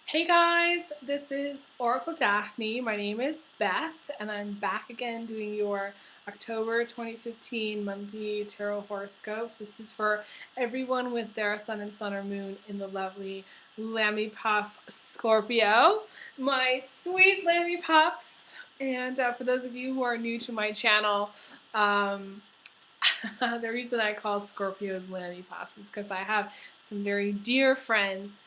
Hey guys, this is Oracle Daphne. My name is Beth, and I'm back again doing your October 2015 monthly tarot horoscopes. This is for everyone with their sun and sun or moon in the lovely Lammy Puff Scorpio. My sweet Lammy Puffs. And for those of you who are new to my channel, um, the reason I call Scorpios Lammy Puffs is because I have some very dear friends.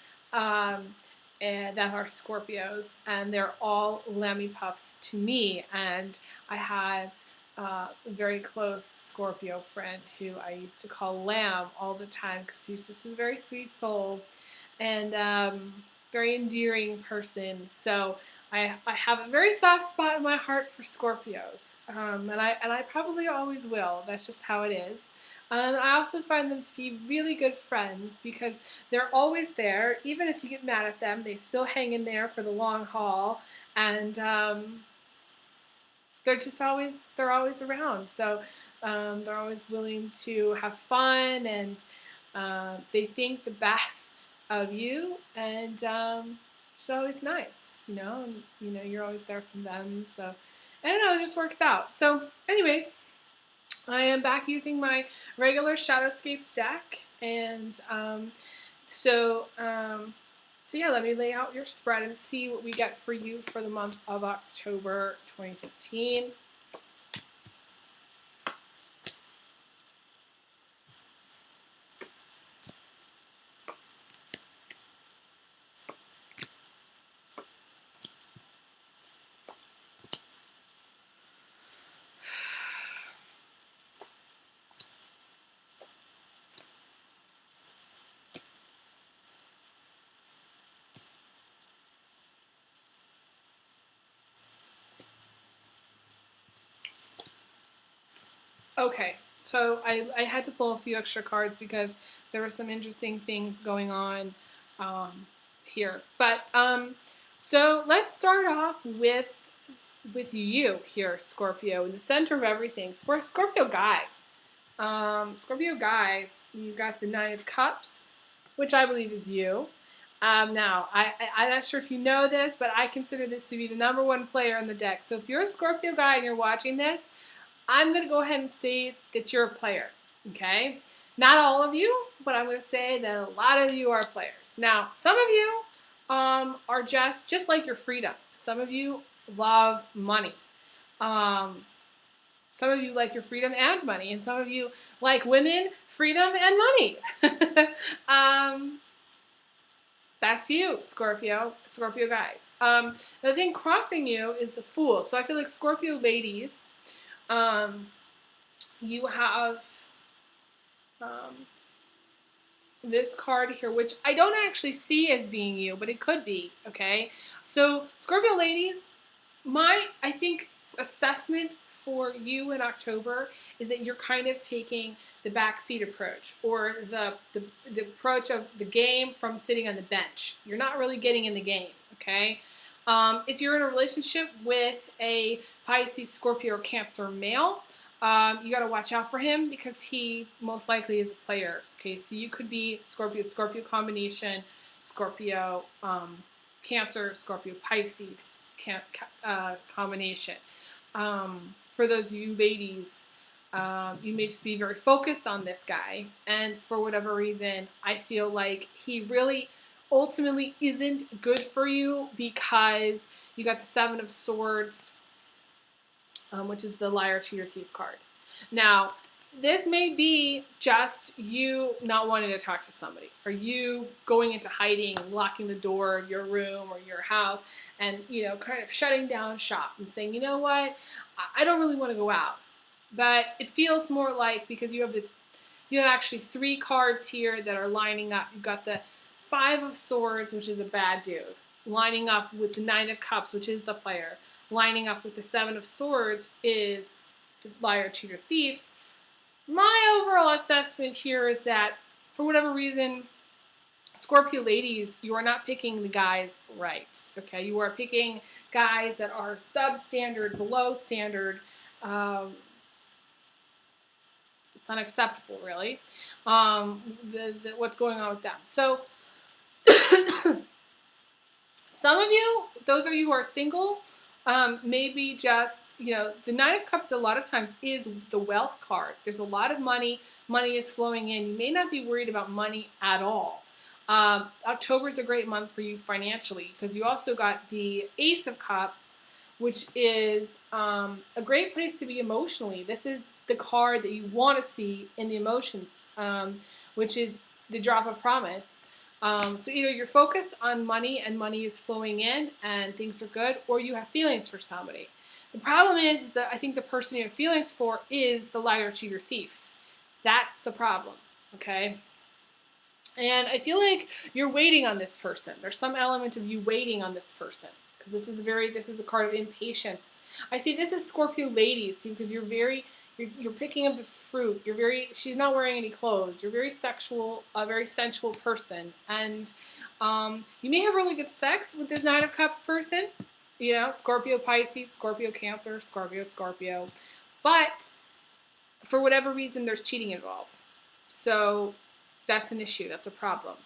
And that are Scorpios, and they're all Lammy Puffs to me. And I had a very close Scorpio friend who I used to call Lamb all the time because he was just a very sweet soul and very endearing person. So I have a very soft spot in my heart for Scorpios, and I probably always will. That's just how it is. And I also find them to be really good friends because they're always there. Even if you get mad at them, they still hang in there for the long haul, and they're always around. So they're always willing to have fun, and they think the best of you, and it's always nice, and you're always there for them. So I don't know, it just works out. So, anyways, I am back using my regular Shadowscapes deck, and so yeah, let me lay out your spread and see what we get for you for the month of October 2015. Okay, so I had to pull a few extra cards because there were some interesting things going on here. But so let's start off with you here, Scorpio, in the center of everything. Scorpio guys. Scorpio guys, you got the Nine of Cups, which I believe is you. Now, I'm not sure if you know this, but I consider this to be the number one player in the deck. So if you're a Scorpio guy and you're watching this, I'm going to go ahead and say that you're a player, okay? Not all of you, but I'm going to say that a lot of you are players. Now, some of you are just like your freedom. Some of you love money. Some of you like your freedom and money, and some of you like women, freedom, and money. That's you, Scorpio guys. The thing crossing you is the Fool. So I feel like Scorpio ladies, you have this card here, which I don't actually see as being you, but it could be, okay? So Scorpio ladies, I think, assessment for you in October is that you're kind of taking the backseat approach, or the approach of the game from sitting on the bench. You're not really getting in the game, okay? If you're in a relationship with a Pisces, Scorpio, or Cancer male, you got to watch out for him because he most likely is a player. Okay, so you could be Scorpio combination, Scorpio Cancer, Scorpio Pisces combination. For those of you ladies, you may just be very focused on this guy, and for whatever reason, I feel like he really ultimately isn't good for you because you got the Seven of Swords, which is the liar, cheater, thief card. Now, this may be just you not wanting to talk to somebody, or you going into hiding, locking the door of your room or your house, and kind of shutting down shop and saying, you know what, I don't really want to go out. But it feels more like, because you have actually three cards here that are lining up. You've got the Five of Swords, which is a bad dude, lining up with the Nine of Cups, which is the player, lining up with the Seven of Swords is the liar, cheater, thief. My overall assessment here is that, for whatever reason, Scorpio ladies, you are not picking the guys right, okay? You are picking guys that are substandard, below standard. It's unacceptable, really, what's going on with them. So Some of you, those of you who are single, maybe just, the Nine of Cups a lot of times is the wealth card. There's a lot of money. Money is flowing in. You may not be worried about money at all. October is a great month for you financially because you also got the Ace of Cups, which is a great place to be emotionally. This is the card that you want to see in the emotions, which is the drop of promise. So either you're focused on money and money is flowing in and things are good, or you have feelings for somebody. The problem is that I think the person you have feelings for is the liar, cheater, thief. That's a problem, okay? And I feel like you're waiting on this person. There's some element of you waiting on this person because this is a card of impatience. I see this is Scorpio ladies, see, because you're picking up the fruit. She's not wearing any clothes. You're very sexual, a very sensual person. And you may have really good sex with this Nine of Cups person. Scorpio, Pisces, Scorpio, Cancer, Scorpio, Scorpio. But for whatever reason, there's cheating involved. So that's an issue. That's a problem.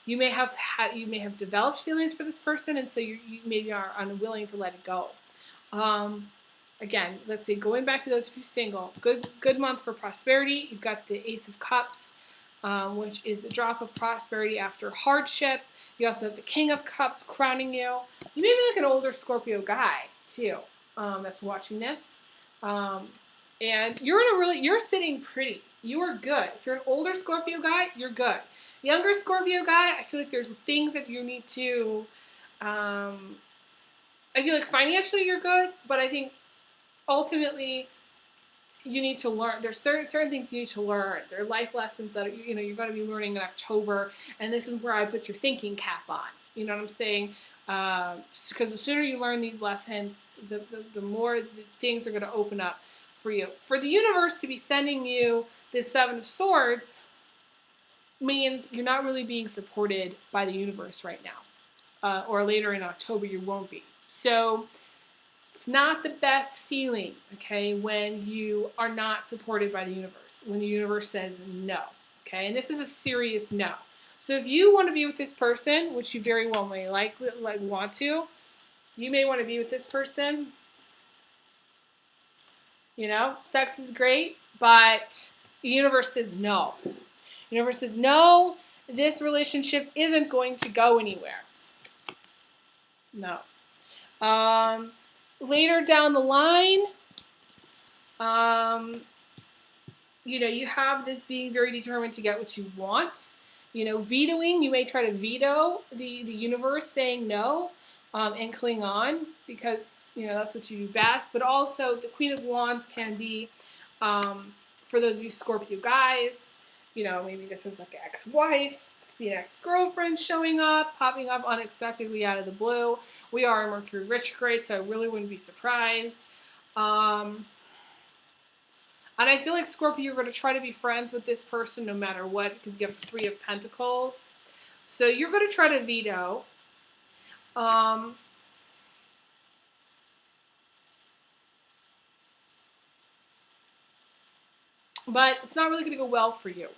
You may have developed feelings for this person, and so you maybe are unwilling to let it go. Again, let's see. Going back to those of you single, good month for prosperity. You've got the Ace of Cups, which is the drop of prosperity after hardship. You also have the King of Cups crowning you. You may be like an older Scorpio guy too that's watching this, and you're sitting pretty. You are good. If you're an older Scorpio guy, you're good. Younger Scorpio guy, I feel like there's things that you need to. I feel like financially you're good, but I think ultimately you need to learn. There's certain things you need to learn. There are life lessons that you're going to be learning in October, and this is where I put your thinking cap on. You know what I'm saying? Because the sooner you learn these lessons, the more things are going to open up for you. For the universe to be sending you this Seven of Swords means you're not really being supported by the universe right now. Or later in October you won't be. So it's not the best feeling, okay, when you are not supported by the universe, when the universe says no, okay? And this is a serious no. So if you want to be with this person, which you very well may want to, you may want to be with this person. Sex is great, but the universe says no. The universe says no, this relationship isn't going to go anywhere. No. Later down the line, you have this being very determined to get what you want. Vetoing, you may try to veto the universe saying no and cling on because, that's what you do best. But also the Queen of Wands can be, for those of you Scorpio guys, maybe this is like an ex-wife, it could be an ex-girlfriend popping up unexpectedly out of the blue. We are in Mercury retrograde, so I really wouldn't be surprised. And I feel like Scorpio, you're going to try to be friends with this person no matter what because you have the Three of Pentacles. So you're going to try to veto. But it's not really going to go well for you.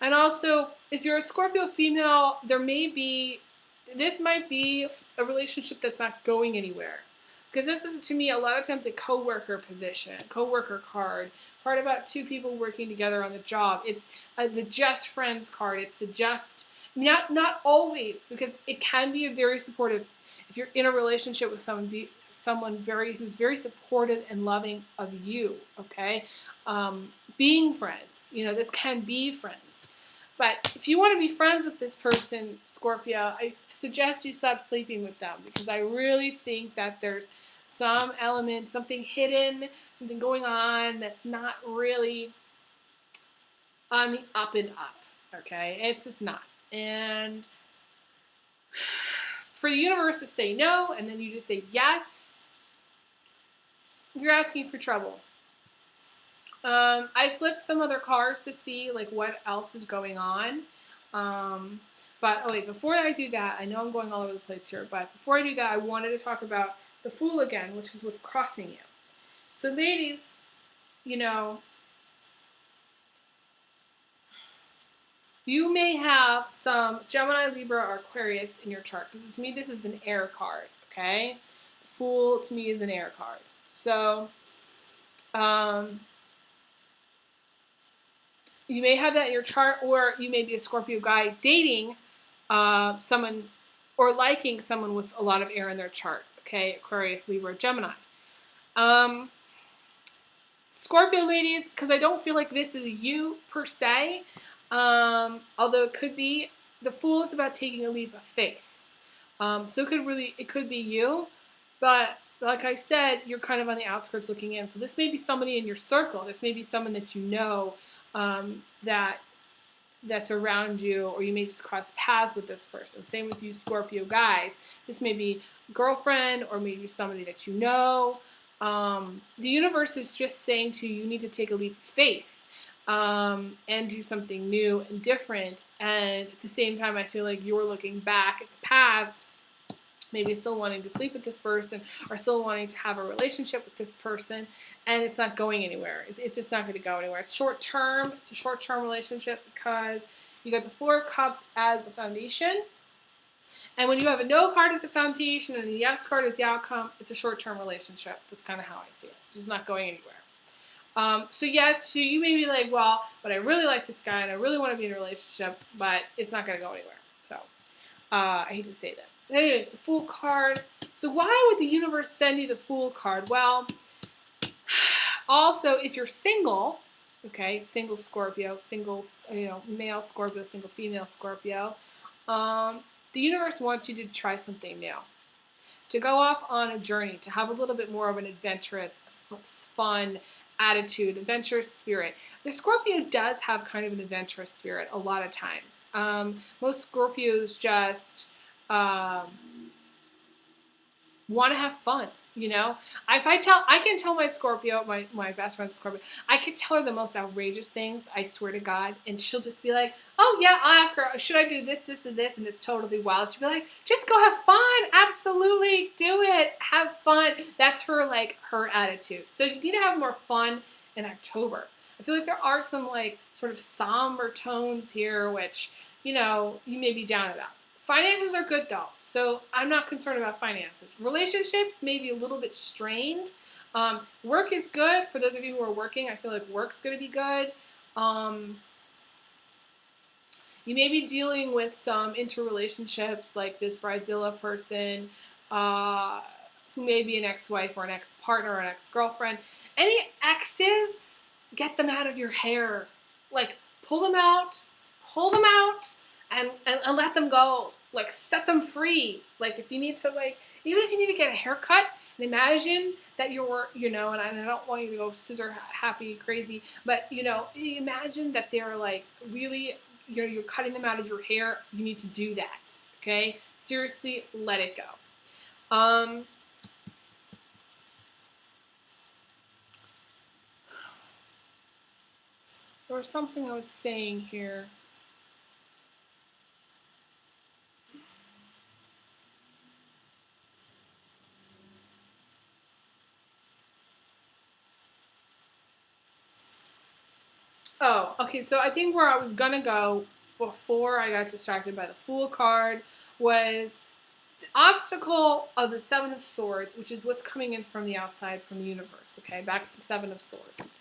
And also, if you're a Scorpio female, this might be a relationship that's not going anywhere. Because this is, to me, a lot of times a coworker position, coworker card about two people working together on the job. It's the just friends card. It's the just, not always, because it can be a very supportive, if you're in a relationship with someone who's very supportive and loving of you, okay? Being friends, this can be friends. But if you want to be friends with this person, Scorpio, I suggest you stop sleeping with them because I really think that there's some element, something hidden, something going on that's not really on the up and up, okay? It's just not. And for the universe to say no and then you just say yes, you're asking for trouble. I flipped some other cards to see what else is going on. But wait, before I do that, I know I'm going all over the place here, but before I do that, I wanted to talk about the Fool again, which is what's crossing you. So ladies, You may have some Gemini, Libra, or Aquarius in your chart. Because to me, this is an air card, okay? Fool, to me, is an air card. So, you may have that in your chart, or you may be a Scorpio guy dating someone or liking someone with a lot of air in their chart, okay? Aquarius, Libra, Gemini. Scorpio ladies, because I don't feel like this is you per se, although it could be, the Fool is about taking a leap of faith. So it could be you, but like I said, you're kind of on the outskirts looking in. So this may be somebody in your circle. This may be someone that you know that's around you, or you may just cross paths with this person. Same with you Scorpio guys. This may be a girlfriend or maybe somebody that you know. The universe is just saying to you, you need to take a leap of faith and do something new and different. And at the same time, I feel like you're looking back at the past, maybe still wanting to sleep with this person or still wanting to have a relationship with this person, and it's not going anywhere. It's just not going to go anywhere. It's short term. It's a short-term relationship because you got the Four of Cups as the foundation. And when you have a no card as the foundation and a yes card as the outcome, it's a short-term relationship. That's kind of how I see it. It's just not going anywhere. So yes, so you may be like, well, but I really like this guy and I really want to be in a relationship, but it's not going to go anywhere. So I hate to say that. Anyways, the Fool card. So why would the universe send you the Fool card? Well, also, if you're single, okay, single Scorpio, single, male Scorpio, single female Scorpio, the universe wants you to try something new, to go off on a journey, to have a little bit more of an adventurous, fun attitude, adventurous spirit. The Scorpio does have kind of an adventurous spirit a lot of times. Most Scorpios just want to have fun. I can tell my Scorpio, my best friend's Scorpio, I could tell her the most outrageous things, I swear to God, and she'll just be like, oh yeah, I'll ask her, should I do this, this, and this, and it's totally wild. She'll be like, just go have fun, absolutely, do it, have fun. That's her attitude. So you need to have more fun in October. I feel like there are some sort of somber tones here, which, you may be down about. Finances are good though, so I'm not concerned about finances. Relationships may be a little bit strained. Work is good. For those of you who are working, I feel like work's going to be good. You may be dealing with some interrelationships, like this Bridezilla person, who may be an ex-wife or an ex-partner or an ex-girlfriend. Any exes, get them out of your hair. Pull them out, and let them go. Set them free. If you need to, even if you need to get a haircut, and imagine that you're, and I don't want you to go scissor happy, crazy, but, imagine that they're, really, you're cutting them out of your hair. You need to do that, okay? Seriously, let it go. There was something I was saying here. Oh, okay, so I think where I was gonna go before I got distracted by the Fool card was the obstacle of the Seven of Swords, which is what's coming in from the outside, from the universe, okay? Back to the Seven of Swords,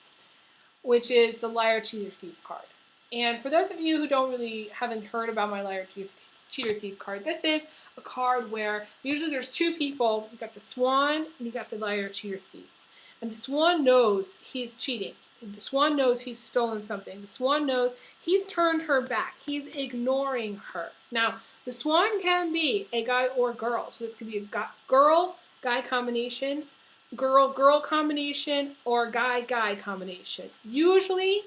which is the Liar, Cheater, Thief card. And for those of you who haven't heard about my Liar, Cheater, Thief card, this is a card where usually there's two people. You got the Swan and you got the Liar, Cheater, Thief. And the Swan knows he's cheating. The Swan knows he's stolen something. The Swan knows he's turned her back. He's ignoring her. Now, the Swan can be a guy or girl. So this could be a girl-guy combination, girl-girl combination, or guy-guy combination. Usually,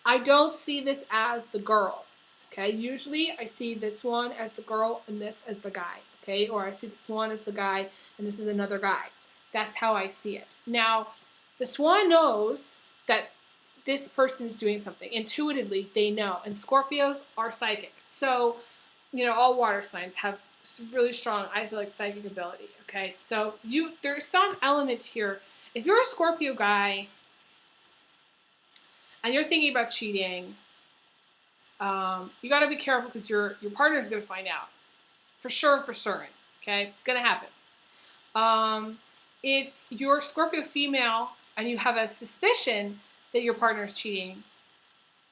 I don't see this as the girl. Okay? Usually, I see the Swan as the girl and this as the guy. Okay? Or I see the Swan as the guy and this is another guy. That's how I see it. Now, the Swan knows that this person is doing something. Intuitively, they know. And Scorpios are psychic. So, all water signs have really strong, I feel like, psychic ability. Okay? So, there's some element here. If you're a Scorpio guy and you're thinking about cheating, You got to be careful because your partner is going to find out. For sure, for certain. Okay? It's going to happen. If you're Scorpio female and you have a suspicion that your partner is cheating,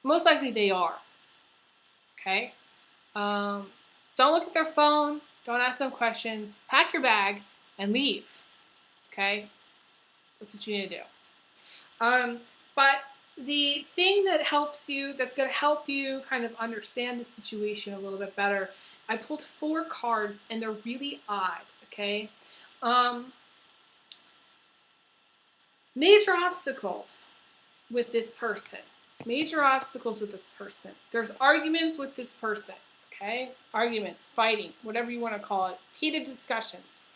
most likely they are. Okay? Don't look at their phone. Don't ask them questions. Pack your bag and leave. Okay? That's what you need to do. But the thing that helps you, that's going to help you kind of understand the situation a little bit better, I pulled 4 cards and they're really odd. Okay? Major obstacles with this person. Major obstacles with this person. There's arguments with this person. Okay? Arguments, fighting, whatever you want to call it. Heated discussions.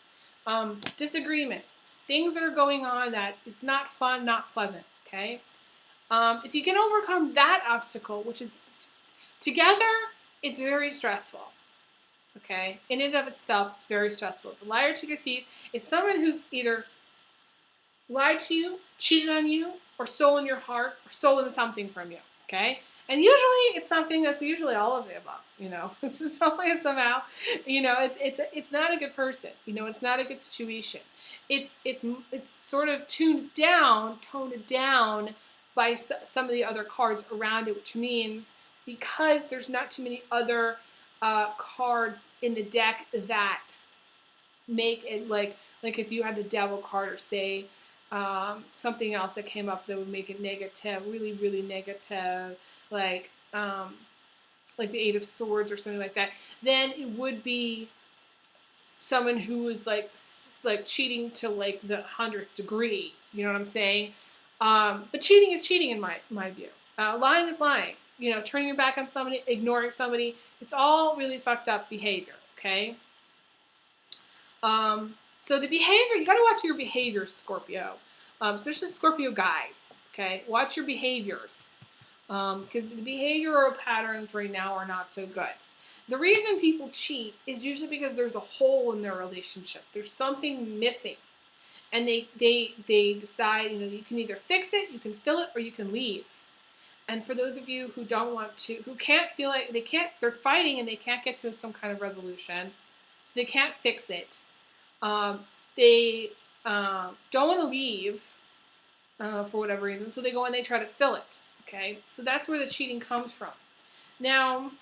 Disagreements. Things that are going on that it's not fun, not pleasant. Okay? If you can overcome that obstacle, which is together, it's very stressful. Okay? In and of itself, it's very stressful. The liar, cheater, thief is someone who's either lied to you, cheated on you, or stolen your heart, or stolen something from you. Okay? And usually it's something that's usually all of the above. You know, it's just always somehow, you know, it's not a good person. You know, it's not a good situation. It's sort of toned down by some of the other cards around it, which means because there's not too many other cards in the deck that make it like if you had the devil card or say something else that came up that would make it negative, really, really negative, like the 8 of Swords or something like that, then it would be someone who was like cheating to like the 100th degree. You know what I'm saying? But cheating is cheating in my view. Lying is lying. You know, turning your back on somebody, ignoring somebody. It's all really fucked up behavior. Okay. So the behavior, you got to watch your behavior, Scorpio. Especially Scorpio guys. Okay, watch your behaviors. Because the behavioral patterns right now are not so good. The reason people cheat is usually because there's a hole in their relationship. There's something missing. And they decide, you know, you can either fix it, you can fill it, or you can leave. And for those of you who don't want to, who can't feel like they're fighting and they can't get to some kind of resolution, so they can't fix it. They don't want to leave for whatever reason, so they go and they try to fill it. Okay, so that's where the cheating comes from. Now,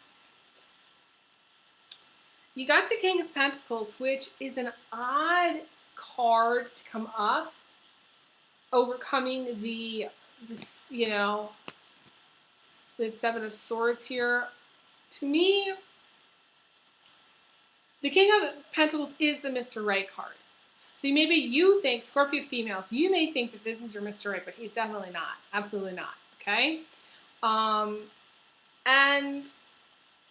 you got the King of Pentacles, which is an odd card to come up, overcoming the 7 of Swords here. To me, the King of Pentacles is the Mr. Right card. So maybe you think, Scorpio females, you may think that this is your Mr. Right, but he's definitely not. Absolutely not. Okay? And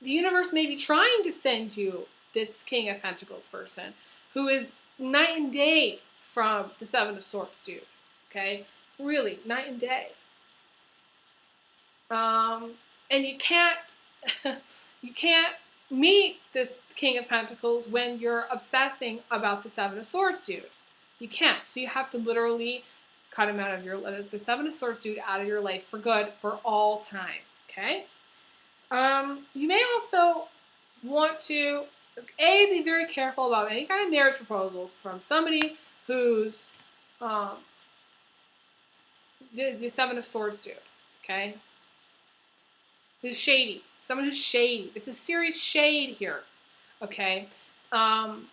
the universe may be trying to send you this King of Pentacles person who is night and day from the 7 of Swords dude. Okay? Really, night and day. And you can't meet this King of Pentacles when you're obsessing about the 7 of Swords dude. You can't. So you have to literally cut him out of the 7 of Swords dude out of your life for good, for all time. Okay? You may also want to, be very careful about any kind of marriage proposals from somebody who's the 7 of Swords dude. Okay? Who's shady. Someone who's shady. This is serious shade here. Okay? Don't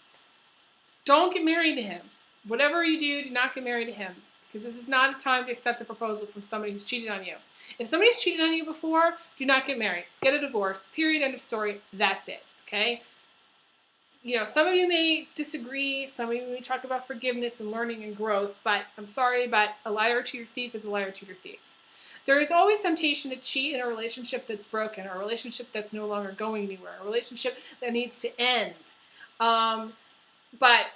get married to him. Whatever you do not get married to him. Because this is not a time to accept a proposal from somebody who's cheated on you. If somebody's cheated on you before, do not get married. Get a divorce. Period. End of story. That's it. Okay? You know, some of you may disagree. Some of you may talk about forgiveness and learning and growth. But I'm sorry, but a liar, cheater, thief is a liar, cheater, thief. There is always temptation to cheat in a relationship that's broken, or a relationship that's no longer going anywhere, a relationship that needs to end. But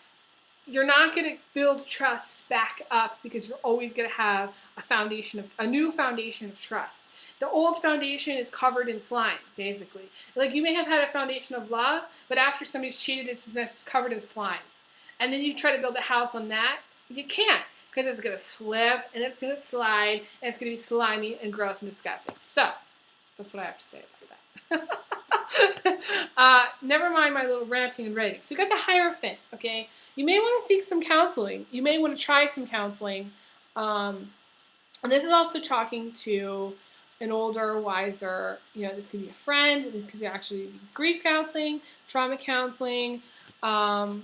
you're not going to build trust back up because you're always going to have a new foundation of trust. The old foundation is covered in slime, basically. Like you may have had a foundation of love, but after somebody's cheated, it's just covered in slime. And then you try to build a house on that, you can't. Because it's going to slip, and it's going to slide, and it's going to be slimy and gross and disgusting. So, That's what I have to say about that. Never mind my little ranting and raving. So you got the Hierophant, okay? You may want to seek some counseling. You may want to try some counseling. And this is also talking to an older, wiser, this could be a friend. This could actually be grief counseling, trauma counseling. Could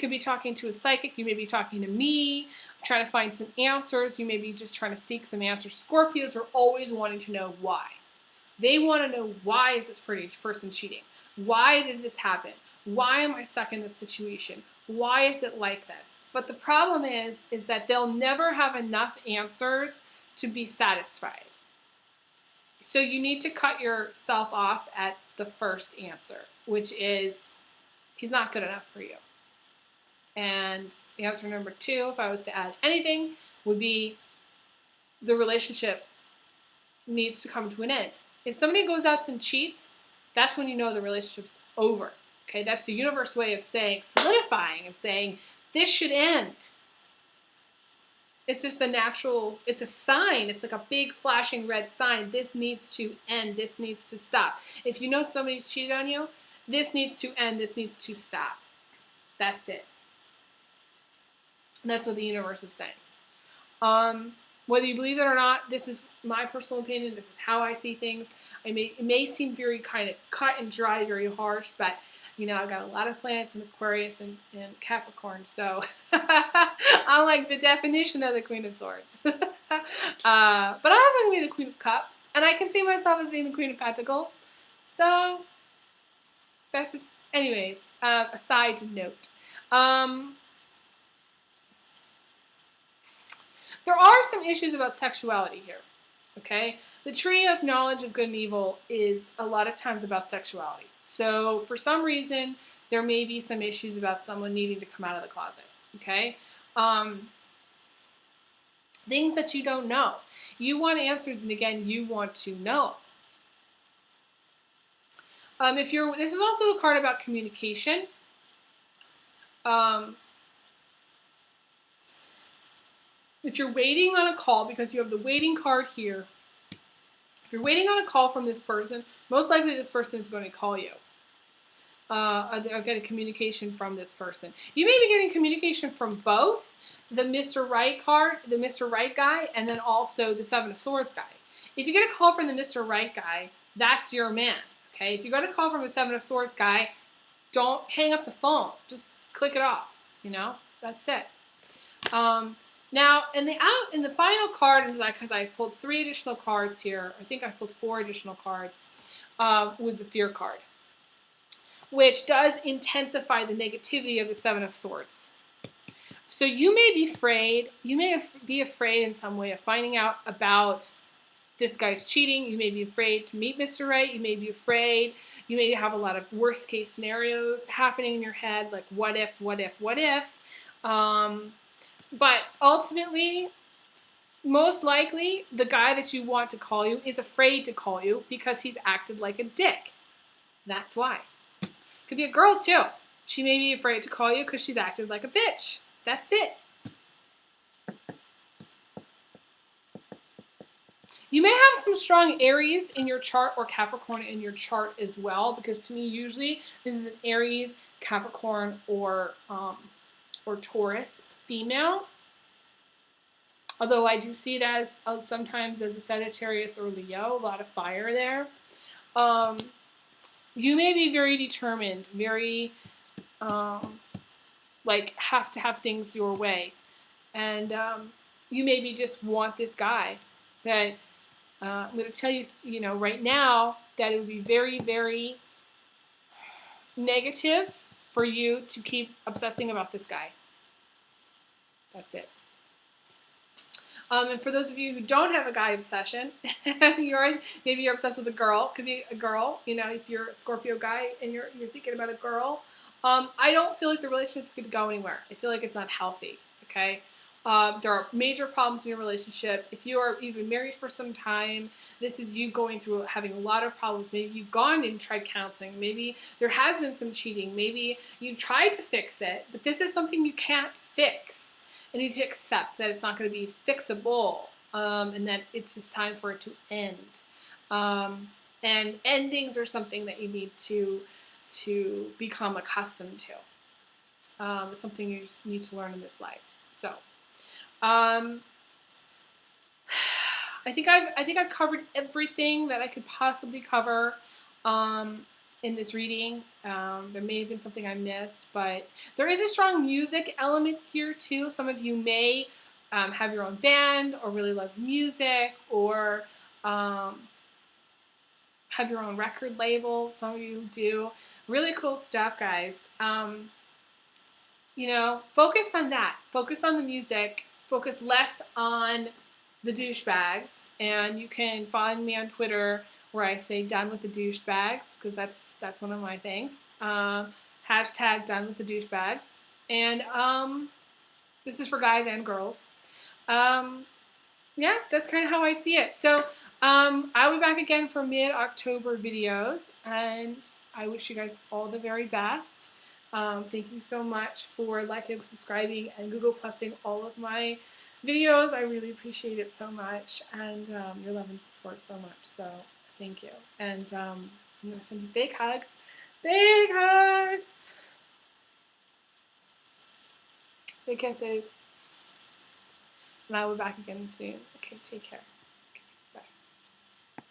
be talking to a psychic. You may be talking to me, trying to find some answers. You may be just trying to seek some answers. Scorpios are always wanting to know why. They want to know, why is this person cheating? Why did this happen? Why am I stuck in this situation? Why is it like this? But the problem is that they'll never have enough answers to be satisfied. So you need to cut yourself off at the first answer, which is, he's not good enough for you. And answer number 2, if I was to add anything, would be the relationship needs to come to an end. If somebody goes out and cheats, that's when you know the relationship's over. Okay, that's the universe way of saying, solidifying and saying, this should end. It's just the natural, it's a sign. It's like a big flashing red sign. This needs to end. This needs to stop. If you know somebody's cheated on you, this needs to end. This needs to stop. That's it. And that's what the universe is saying. Whether you believe it or not, this is my personal opinion. This is how I see things. It may seem very kind of cut and dry, very harsh, but I've got a lot of planets in Aquarius and Capricorn, so I'm like the definition of the Queen of Swords. But I also can be the Queen of Cups, and I can see myself as being the Queen of Pentacles. So that's just, anyways, a side note. There are some issues about sexuality here, okay? The tree of knowledge of good and evil is a lot of times about sexuality. So for some reason, there may be some issues about someone needing to come out of the closet, okay? Things that you don't know. You want answers, and again, you want to know. This is also a card about communication. If you're waiting on a call, because you have the waiting card here, if you're waiting on a call from this person, most likely this person is going to call you. Or get a communication from this person. You may be getting communication from both the Mr. Right card, the Mr. Right guy, and then also the Seven of Swords guy. If you get a call from the Mr. Right guy, that's your man. Okay? If you get a call from the Seven of Swords guy, don't hang up the phone. Just click it off. That's it. Now, in the final card, because I pulled 3 additional cards here, I think I pulled 4 additional cards, was the Fear card, which does intensify the negativity of the Seven of Swords. So you may be afraid, be afraid in some way of finding out about this guy's cheating. You may be afraid to meet Mr. Right. You may be afraid. You may have a lot of worst case scenarios happening in your head, like what if, what if, what if. But ultimately, most likely, the guy that you want to call you is afraid to call you because he's acted like a dick. That's why. Could be a girl, too. She may be afraid to call you because she's acted like a bitch. That's it. You may have some strong Aries in your chart or Capricorn in your chart as well, because to me, usually, this is an Aries, Capricorn, or Taurus female. Although I do see it as sometimes as a Sagittarius or Leo, a lot of fire there. You may be very determined, very have to have things your way, and you maybe just want this guy that I'm going to tell you, right now that it would be very, very negative for you to keep obsessing about this guy. That's it. And for those of you who don't have a guy obsession, maybe you're obsessed with a girl. Could be a girl. If you're a Scorpio guy and you're thinking about a girl, I don't feel like the relationship's going to go anywhere. I feel like it's not healthy. Okay. There are major problems in your relationship. If you are even married for some time, this is you going through having a lot of problems. Maybe you've gone and tried counseling. Maybe there has been some cheating. Maybe you've tried to fix it, but this is something you can't fix. And you need to accept that it's not going to be fixable. and that it's just time for it to end. And endings are something that you need to become accustomed to. It's something you just need to learn in this life. So, um, I think I've covered everything that I could possibly cover in this reading. There may have been something I missed, but there is a strong music element here too. Some of you may have your own band or really love music, or have your own record label. Some of you do. Really cool stuff, guys. Focus on that. Focus on the music. Focus less on the douchebags. And you can find me on Twitter where I say "done with the douchebags" because that's one of my things. Hashtag "done with the douchebags." And this is for guys and girls. Yeah, that's kind of how I see it. So I'll be back again for mid-October videos, and I wish you guys all the very best. Thank you so much for liking, subscribing, and Google Plusing all of my videos. I really appreciate it so much, and your love and support so much. So thank you. And I'm going to send you big hugs. Big hugs! Big kisses. And I will be back again soon. Okay, take care.